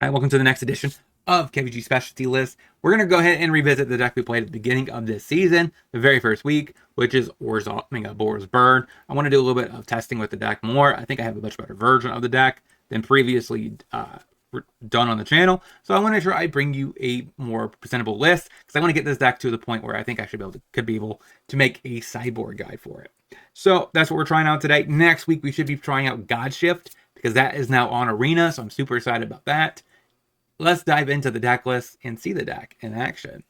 Hi, welcome to the next edition of KebbieG Specialty List. We're going to go ahead and revisit the deck we played at the beginning of this season, the very first week, which is Boros Burn. I want to do a little bit of testing with the deck more. I think I have a much better version of the deck than previously done on the channel. So I want to make sure I bring you a more presentable list because I want to get this deck to the point where I think I could be able to make a sideboard guide for it. So that's what we're trying out today. Next week, we should be trying out Godshift because that is now on Arena. So I'm super excited about that. Let's dive into the deck list and see the deck in action.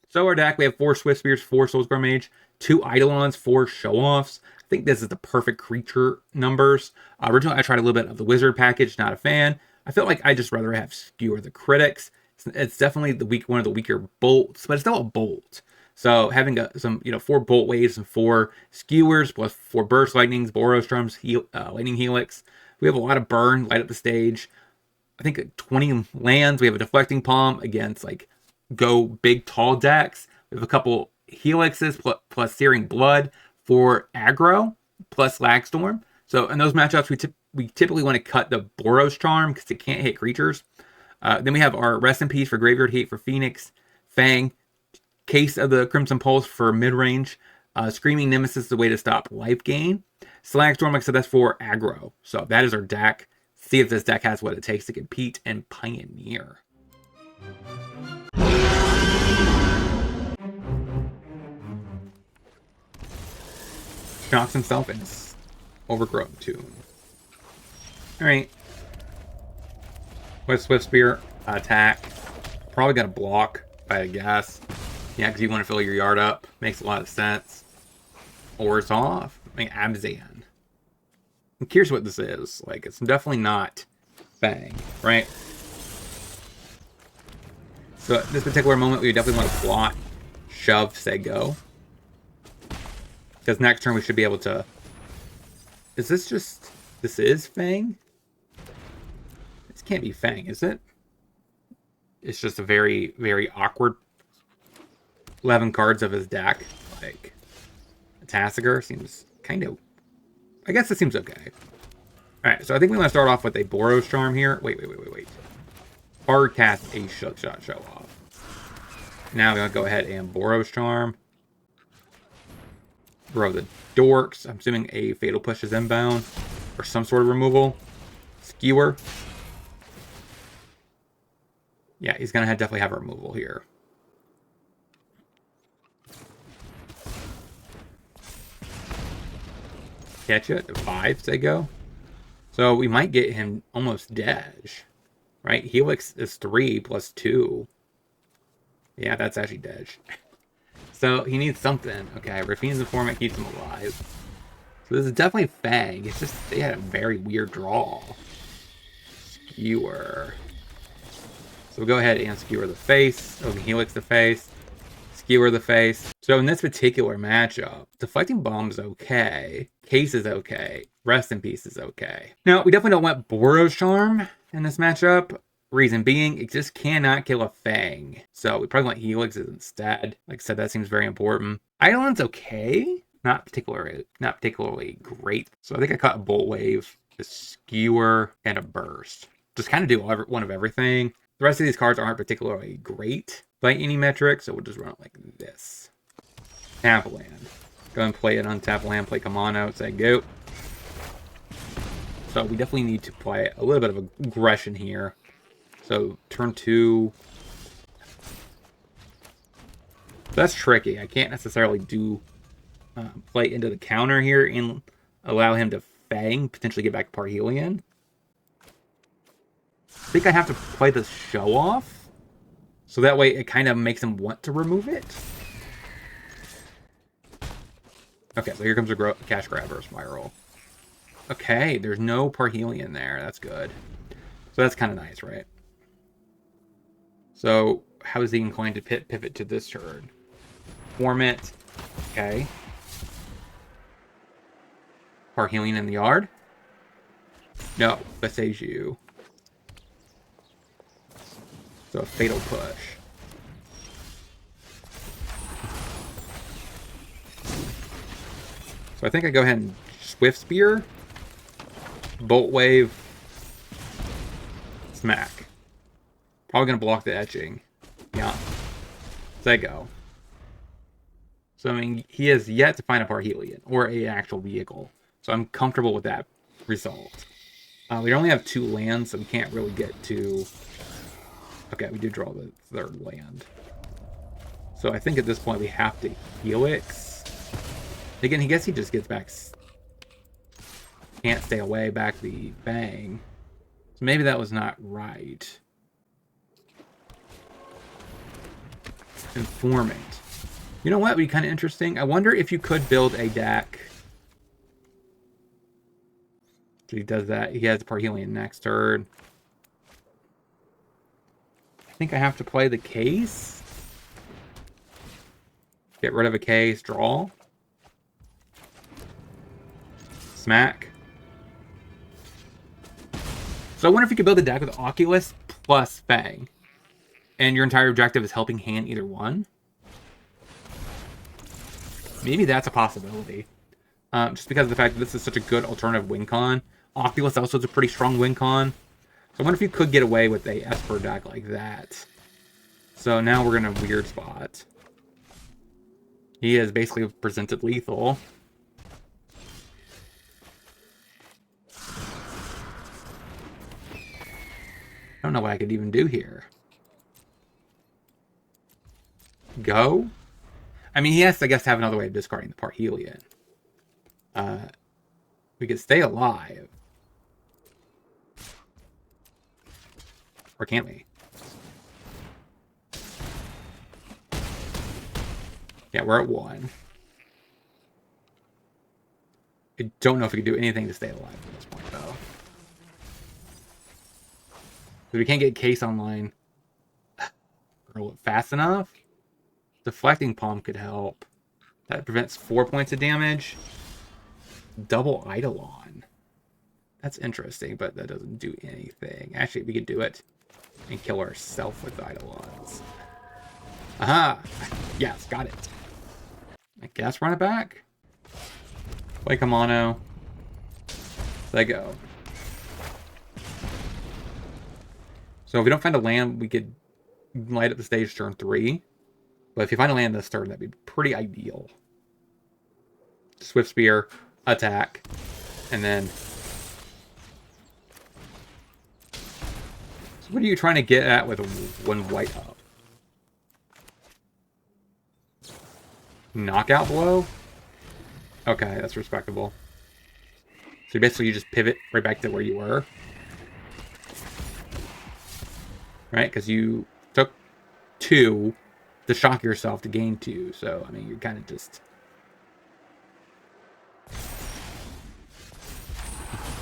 So our deck, we have 4 Swift Spears, 4 Soulscar Mage, 2 Eidolons, 4 Show-Offs. I think this is the perfect creature numbers. Originally, I tried a little bit of the Wizard package, not a fan. I feel like I just rather have Skewer the Critics. It's definitely one of the weaker bolts, but it's still a bolt. So having some 4 Bolt Waves and 4 Skewers plus 4 Burst Lightnings, Boros Drums, Lightning Helix. We have a lot of burn, light up the stage. I think 20 lands. We have a Deflecting Palm against go big tall decks. We have a couple Helixes plus Searing Blood for aggro plus Lagstorm. So in those matchups, we typically want to cut the Boros Charm because it can't hit creatures. Then we have our Rest in Peace for Graveyard Hate for Phoenix, Fang, Case of the Crimson Pulse for mid-range, Screaming Nemesis is a way to stop life gain. Slagstorm, like I said, that's for aggro. So that is our deck. See if this deck has what it takes to compete and Pioneer. Knocks himself in his Overgrown Tomb. Alright. With Swift Spear, attack. Probably gonna block, I guess. Yeah, because you want to fill your yard up. Makes a lot of sense. Or it's off. I mean, Abzan. I'm curious what this is. It's definitely not Fang, right? So at this particular moment, we definitely want to plot, shove, say go. Because next turn we should be able to... Is this just... This is Fang? This can't be Fang, is it? It's just a very, very awkward 11 cards of his deck. Tassiger seems kind of... I guess it seems okay. Alright, so I think we want to start off with a Boros Charm here. Wait. Hard cast a Show Off. Now we want to go ahead and Boros Charm. Grow the Dorks. I'm assuming a Fatal Push is inbound. Or some sort of removal. Skewer. Yeah, he's going to definitely have a removal here. Catch it at 5, say go. So we might get him almost dead, right? Helix is 3 plus 2. Yeah, that's actually dead. So he needs something. Okay, Rafine's Informant keeps him alive. So this is definitely Fang. It's just they had a very weird draw. Skewer. So we'll go ahead and Skewer the face. Oh, Helix the face. Skewer the face. So in this particular matchup, Deflecting Bomb is okay. Case is okay. Rest in Peace is okay. Now, we definitely don't want Boros Charm in this matchup. Reason being, it just cannot kill a Fang. So we probably want Helixes instead. Like I said, that seems very important. Eidolon's okay. Not particularly great. So I think I caught a Bolt Wave, a Skewer, and a Burst. Just kind of do one of everything. The rest of these cards aren't particularly great by any metric, so we'll just run it like this. Tap land. Go and play an untap land, play Kamano, say go. So we definitely need to play a little bit of aggression here. So turn 2. That's tricky. I can't necessarily play into the counter here and allow him to Fang, potentially get back Parhelion. I think I have to play this Show Off. So that way it kind of makes him want to remove it. Okay, so here comes a Cash Grabber Spiral. Okay, there's no Parhelion there. That's good. So that's kind of nice, right? So how is he inclined to pivot to this turn? Form it. Okay. Parhelion in the yard? No, that saves you. So a Fatal Push. So I think I go ahead and Swift Spear. Bolt Wave. Smack. Probably going to block the etching. Yeah. There you go. So, I mean, he has yet to find a Parhelion or an actual vehicle. So I'm comfortable with that result. We only have 2 lands, so we can't really get to... Okay, we do draw the 3rd land. So I think at this point we have to Helix. Again, I guess he just gets back... Can't stay away, back the Bang. So maybe that was not right. Informant. You know what would be kind of interesting? I wonder if you could build a deck. So he does that. He has the Parhelion next turn. I think I have to play the case. Get rid of a case. Draw. Smack. So I wonder if you could build a deck with Oculus plus Fang. And your entire objective is helping hand either one. Maybe that's a possibility. Just because of the fact that this is such a good alternative win con. Oculus also is a pretty strong win con. So I wonder if you could get away with a Esper deck like that. So now we're in a weird spot. He has basically presented lethal. I don't know what I could even do here. Go? I mean, he has to, I guess, have another way of discarding the Parhelion. We could stay alive. Or can't we? Yeah, we're at 1. I don't know if we can do anything to stay alive at this point, though. Because we can't get Case online fast enough. Deflecting Palm could help. That prevents 4 points of damage. Double Eidolon. That's interesting, but that doesn't do anything. Actually, we could do it and kill ourselves with Eidolons. Aha! Yes, got it. I guess run it back. Play Kamano. Let go. So if we don't find a land, we could light up the stage turn 3. But if you find a land this turn, that'd be pretty ideal. Swift Spear, attack, and then... So what are you trying to get at with 1 white up? Knockout blow? Okay, that's respectable. So basically you just pivot right back to where you were. Right? Because you took 2 to shock yourself to gain 2. So, I mean, you're kind of just...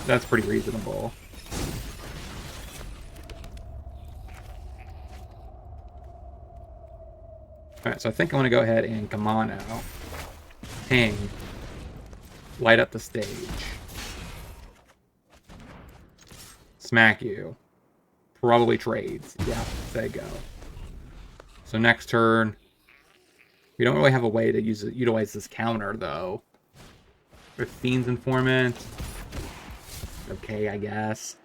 That's pretty reasonable. Alright, so I think I want to go ahead and Kamano. Ping. Light up the stage. Smack you. Probably trades. Yeah, there you go. So next turn, we don't really have a way to utilize this counter, though. With Fiend's Informant. Okay, I guess.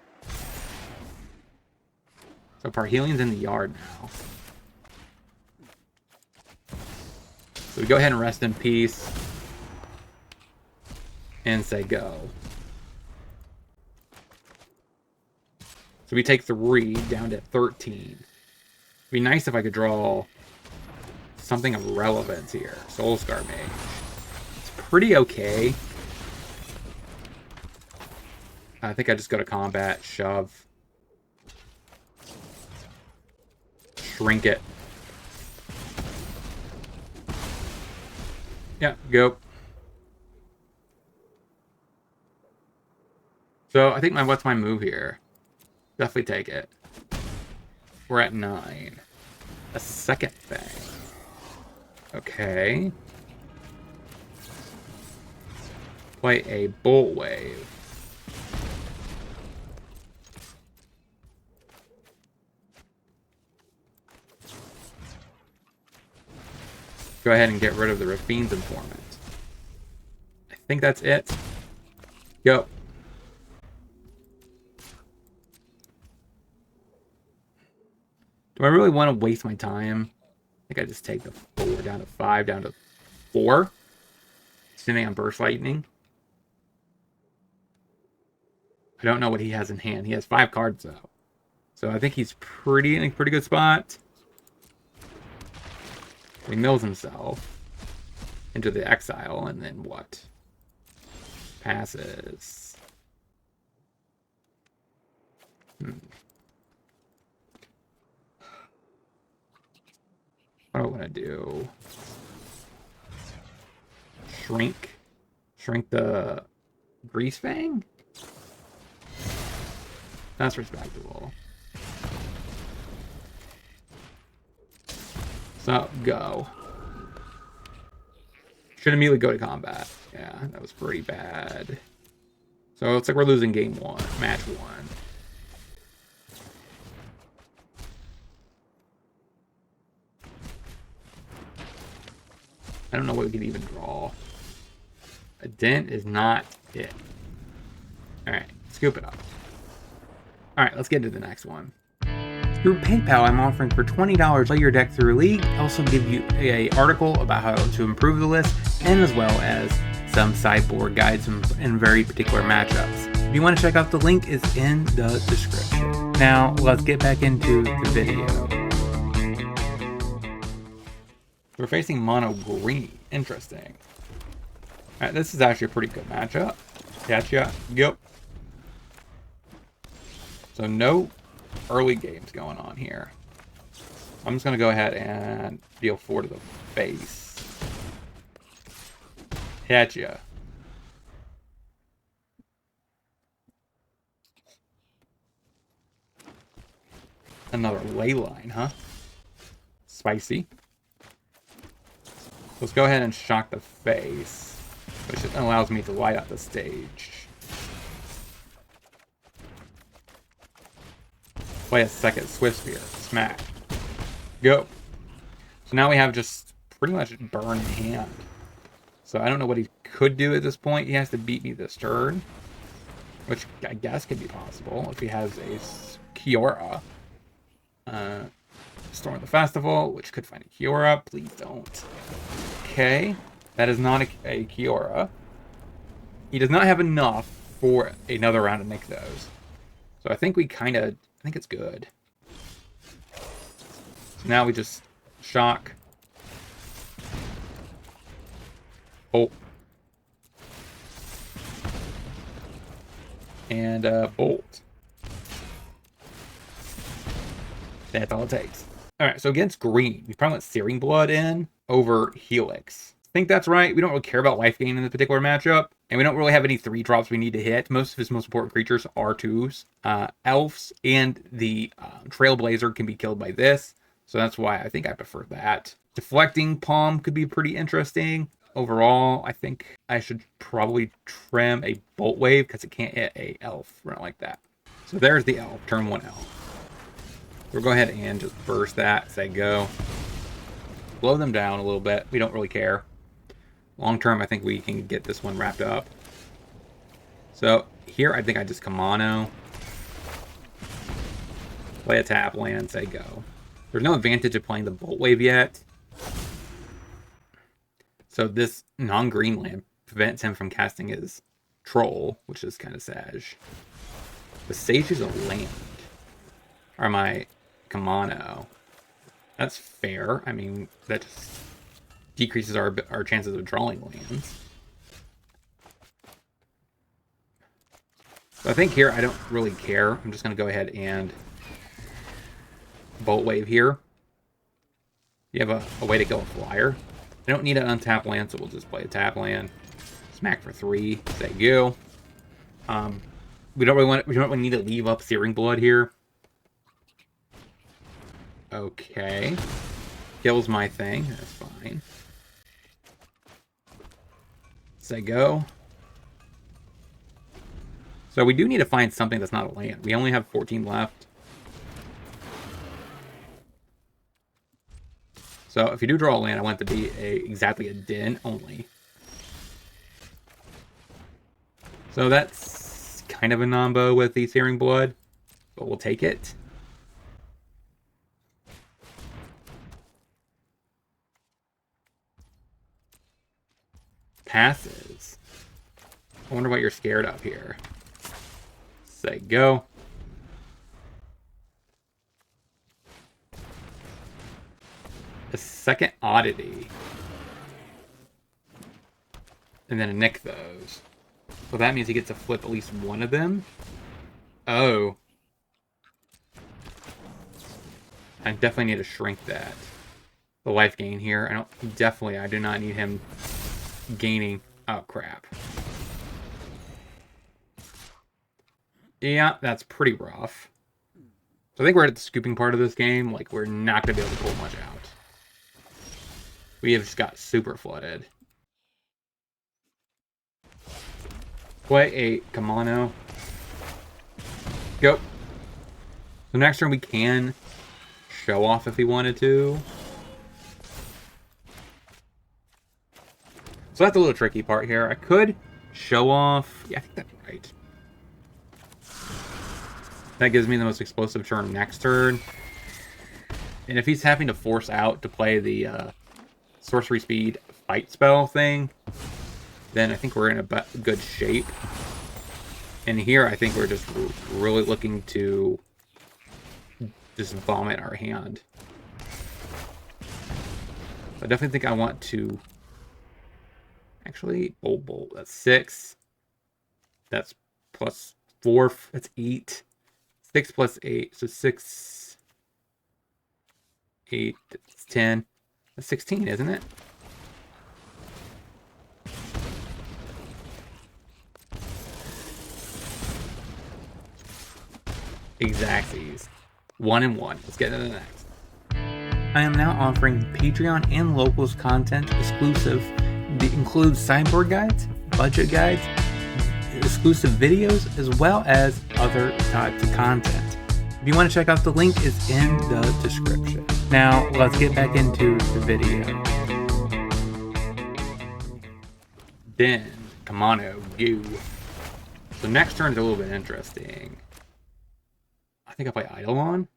So Parhelion's in the yard now. So we go ahead and rest in peace. And say go. So we take 3 down to 13. It'd be nice if I could draw something of relevance here. Soulscar Mage. It's pretty okay. I think I just go to combat, shove. Shrink it. Yeah, go. So I think what's my move here? Definitely take it. We're at 9. A second thing. Okay. Play a Bolt Wave. Go ahead and get rid of the Rafine's Informant. I think that's it. Go. Do I really want to waste my time? I think I just take the 4 down to 5, down to 4. Assuming on Burst Lightning. I don't know what he has in hand. He has 5 cards, though. So I think he's in a pretty good spot. He mills himself into the exile, and then what? Passes. What do I want to do? Shrink the Grease Fang? That's respectable. So, go. Should immediately go to combat. Yeah, that was pretty bad. So, it looks like we're losing game 1, match 1. I don't know what we could even draw. A dent is not it. Alright, scoop it up. Alright, let's get to the next one. Through PayPal, I'm offering for $20 play your deck through League. I also give you an article about how to improve the list, and as well as some sideboard guides in very particular matchups. If you want to check out the link, it's in the description. Now, let's get back into the video. We're facing mono green. Interesting. Alright, this is actually a pretty good matchup. Gotcha. Yep. So no early games going on here. I'm just going to go ahead and deal 4 to the face. Gotcha. Another ley line, huh? Spicy. Let's go ahead and shock the face, which allows me to light up the stage. Play a second Swift Spear. Smack. Go. So now we have just pretty much burn in hand. So I don't know what he could do at this point. He has to beat me this turn, which I guess could be possible if he has a Kiora. Storm the Festival, which could find a Kiora. Please don't. Okay. That is not a Kiora. He does not have enough for another round to make those. So I think I think it's good. So now we just shock. Bolt. And bolt. That's all it takes. Alright, so against green, we probably went Searing Blood in over Helix. I think that's right. We don't really care about life gain in this particular matchup. And we don't really have any 3-drops we need to hit. Most of his most important creatures are 2s. Elves and the Trailblazer can be killed by this. So that's why I think I prefer that. Deflecting Palm could be pretty interesting. Overall, I think I should probably trim a Bolt Wave because it can't hit a Elf run like that. So there's the Elf, turn 1 Elf. We'll go ahead and just burst that, say go. Blow them down a little bit. We don't really care. Long term, I think we can get this one wrapped up. So here, I think I just Kamano. Play a tap land, say go. There's no advantage of playing the Bolt Wave yet. So this non-green land prevents him from casting his Troll, which is kind of sad. The Sage is a land. Or my Kamano. That's fair. I mean, that just decreases our chances of drawing lands. So I think here I don't really care. I'm just going to go ahead and Bolt Wave here. You have a way to go a flyer. I don't need an untap land, so we'll just play a tap land. Smack for 3. Say go. We don't really need to leave up Searing Blood here. Okay. Kills my thing. That's fine. Say go. So we do need to find something that's not a land. We only have 14 left. So if you do draw a land, I want it to be exactly a den only. So that's kind of a nombo with the Searing Blood, but we'll take it. passes. I wonder what you're scared of here. Say go. A second oddity. And then a Nykthos. So that means he gets to flip at least one of them. Oh. I definitely need to shrink that. The life gain here. I do not need him gaining. Oh, crap. Yeah, that's pretty rough. So I think we're at the scooping part of this game. Like, we're not going to be able to pull much out. We have just got super flooded. Play a Kamano. Go. So next turn we can show off if he wanted to. So that's a little tricky part here. I could show off. Yeah, I think that's right. That gives me the most explosive turn next turn. And if he's having to force out to play the sorcery speed fight spell thing, then I think we're in a good shape. And here I think we're just really looking to just vomit our hand. I definitely think I want to actually bolt. That's 6. That's plus 4. That's 8. 6 plus 8. So 6, 8, that's 10. That's 16, isn't it? Exactsies. 1 and 1. Let's get into the next. I am now offering Patreon and locals content exclusive. It includes sideboard guides, budget guides, exclusive videos, as well as other types of content. If you want to check out the link, it's in the description. Now, let's get back into the video. Then, Kamano, go. So next turn is a little bit interesting. I think I play Eidolon.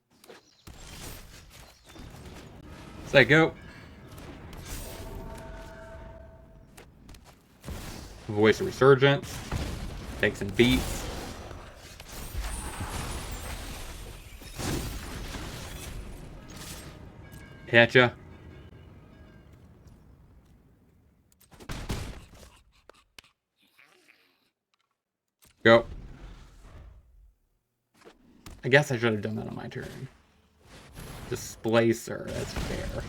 So I go. Voice of Resurgence. Take some beats. Hit ya. Go. I guess I should have done that on my turn. Displacer, that's fair.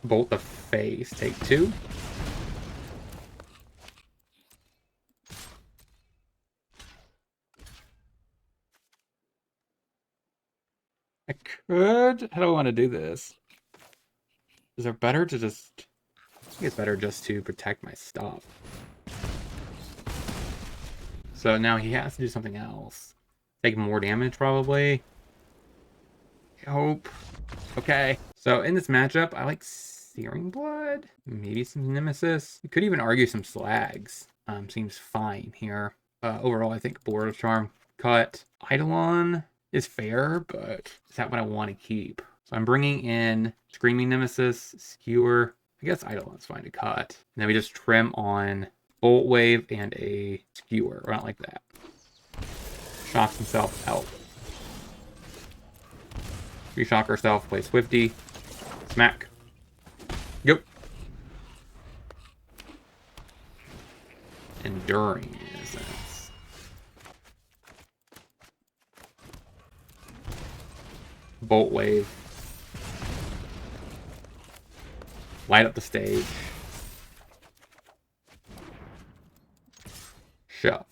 Bolt the face, take 2. I could... How do I want to do this? Is it better to just... I think it's better just to protect my stuff. So now he has to do something else. Take more damage, probably. I hope. Okay. So in this matchup, I like Searing Blood. Maybe some Nemesis. You could even argue some Slags. Seems fine here. Overall, I think Boros Charm cut. Eidolon is fair, but is that what I want to keep? So I'm bringing in Screaming Nemesis, Skewer. I guess Eidolon's fine to cut. And then we just trim on Bolt Wave and a Skewer. Or not like that. Shocks himself out. Reshock ourselves, play Swifty. Smack. Go. Enduring Innocence. Bolt Wave. Light up the stage. Shove.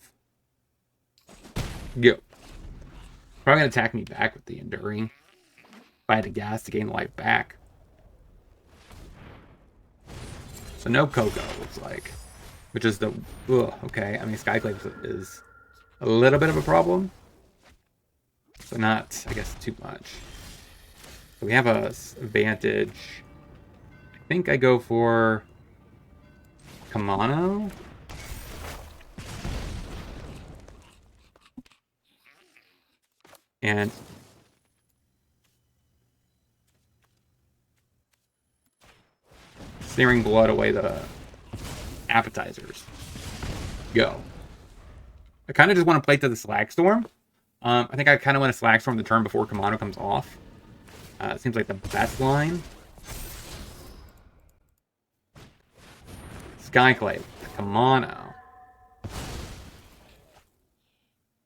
Go. Probably gonna attack me back with the Enduring. If I had to gas to gain life back. So no Coco, looks like. Which is the... Ugh, okay. I mean, Skyclave is a little bit of a problem. But not, I guess, too much. So we have a advantage. I think I go for Kamano. And Searing Blood away the appetizers. Go. I kind of just want to play to the Slag Storm. I think I kind of want to Slag Storm the turn before Kamano comes off. It seems like the best line. Skyclave, Kamano.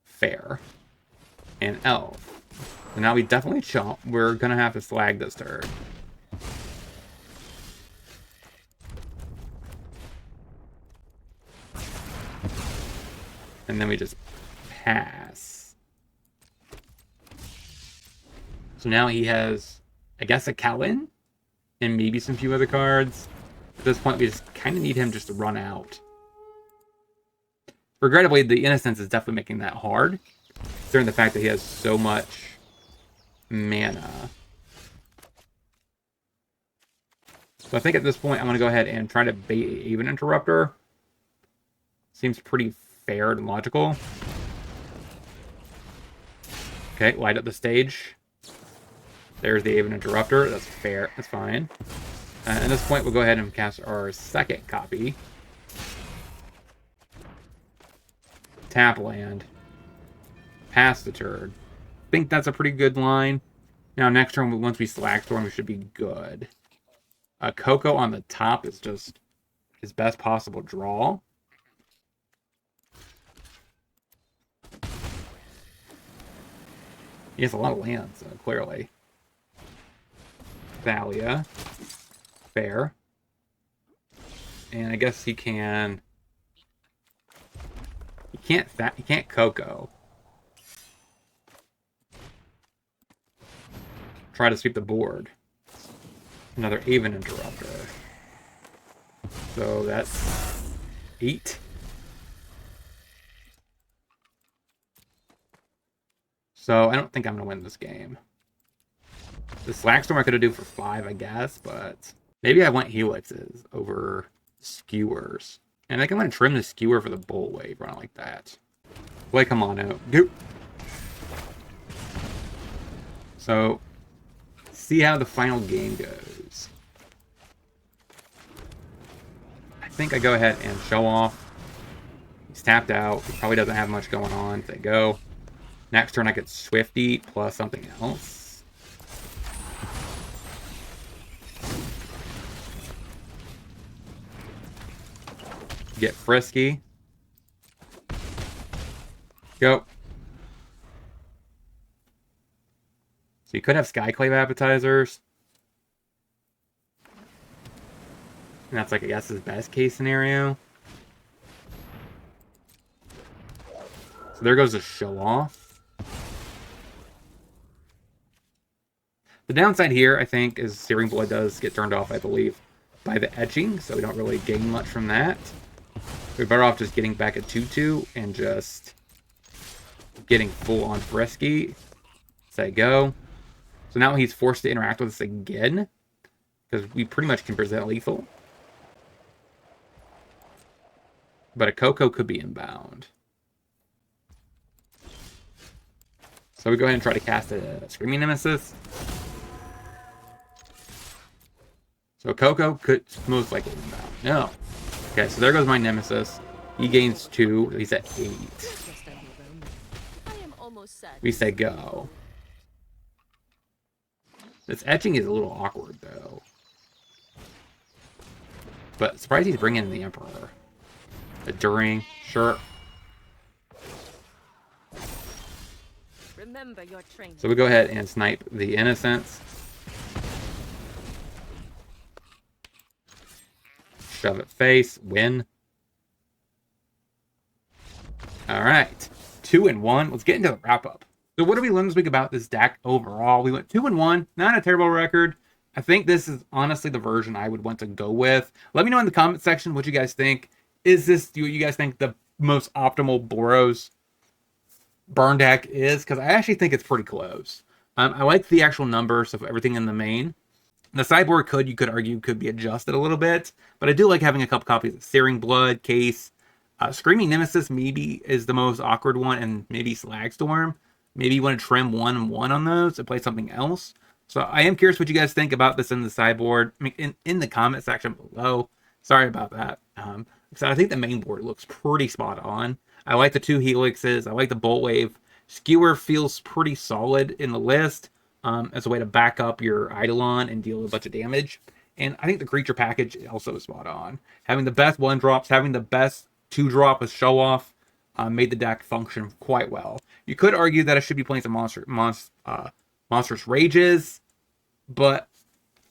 Fair. And Elf. So now we definitely chomp. We're going to have to Slag this turn. And then we just pass. So now he has, I guess, a Kellen and maybe some few other cards. At this point, we just kind of need him just to run out. Regrettably, the Innocence is definitely making that hard, considering the fact that he has so much mana. So I think at this point, I'm going to go ahead and try to bait Aven Interrupter. Seems pretty fair and logical. Okay, light up the stage. There's the Aven Interrupter. That's fair. That's fine. At this point, we'll go ahead and cast our second copy. Tap land. Pass the turn. I think that's a pretty good line. Now, next turn, once we Slag Storm, we should be good. Coco on the top is just his best possible draw. He has a lot of lands, clearly. Thalia. Fair. And I guess he can... He can't Coco. Try to sweep the board. Another Aven Interrupter. So that's 8. So I don't think I'm going to win this game. The Slag Storm I could have do for 5, I guess, but maybe I want Helixes over Skewers. And I think I'm going to trim the Skewer for the Bull Wave, run like that. Play Kamano. Go! So, see how the final game goes. I think I go ahead and show off. He's tapped out. He probably doesn't have much going on. They go. Next turn I get Swifty plus something else. Get Frisky. Go. So you could have Skyclave appetizers. And that's like, I guess, his best case scenario. So there goes the show off. The downside here, I think, is Searing Blood does get turned off, I believe, by the etching, so we don't really gain much from that. We're better off just getting back a 2-2 and just getting full on Frisky. Say go. So now he's forced to interact with us again, because we pretty much can present lethal. But a Coco could be inbound. So we go ahead and try to cast a Screaming Nemesis. So Coco could most likely inbound. No. Okay, so there goes my Nemesis. He gains 2. He's at 8. We say go. This etching is a little awkward, though. But surprised he's bringing in the Emperor. The During, sure. Remember your training. So we go ahead and snipe the Innocence. Shove it face, win. Alright, 2-1. Let's get into the wrap-up. So what did we learn this week about this deck overall? We went 2-1, not a terrible record. I think this is honestly the version I would want to go with. Let me know in the comment section what you guys think. Is this, do you guys think, the most optimal Boros burn deck is? Because I actually think it's pretty close. I like the actual numbers of everything in the main. The sideboard you could argue, could be adjusted a little bit. But I do like having a couple copies of Searing Blood, Case. Screaming Nemesis maybe is the most awkward one, and maybe Slag Storm. Maybe you want to trim 1-1 on those and play something else. So I am curious what you guys think about this in the sideboard. I mean, in the comment section below. Sorry about that. So I think the main board looks pretty spot on. I like the 2 helixes. I like the bolt wave. Skewer feels pretty solid in the list as a way to back up your Eidolon and deal a bunch of damage. And I think the creature package also is spot on. Having the best 1-drops, having the best 2-drop with show off made the deck function quite well. You could argue that I should be playing some monstrous rages, but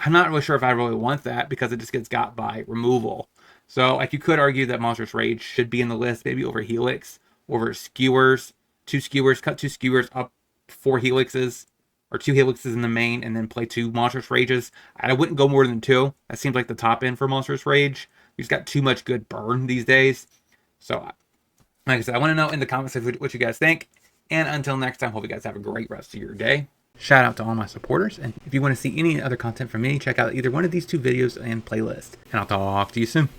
I'm not really sure if I really want that because it just gets got by removal. So like you could argue that Monstrous Rage should be in the list, maybe over Helix, over Skewers, 2 Skewers, cut 2 Skewers up 4 Helixes, or 2 Helixes in the main, and then play 2 Monstrous Rages. I wouldn't go more than 2. That seems like the top end for Monstrous Rage. You've got too much good burn these days. So, like I said, I want to know in the comments what you guys think. And until next time, hope you guys have a great rest of your day. Shout out to all my supporters, and if you want to see any other content from me, check out either one of these 2 videos and playlist. And I'll talk to you soon.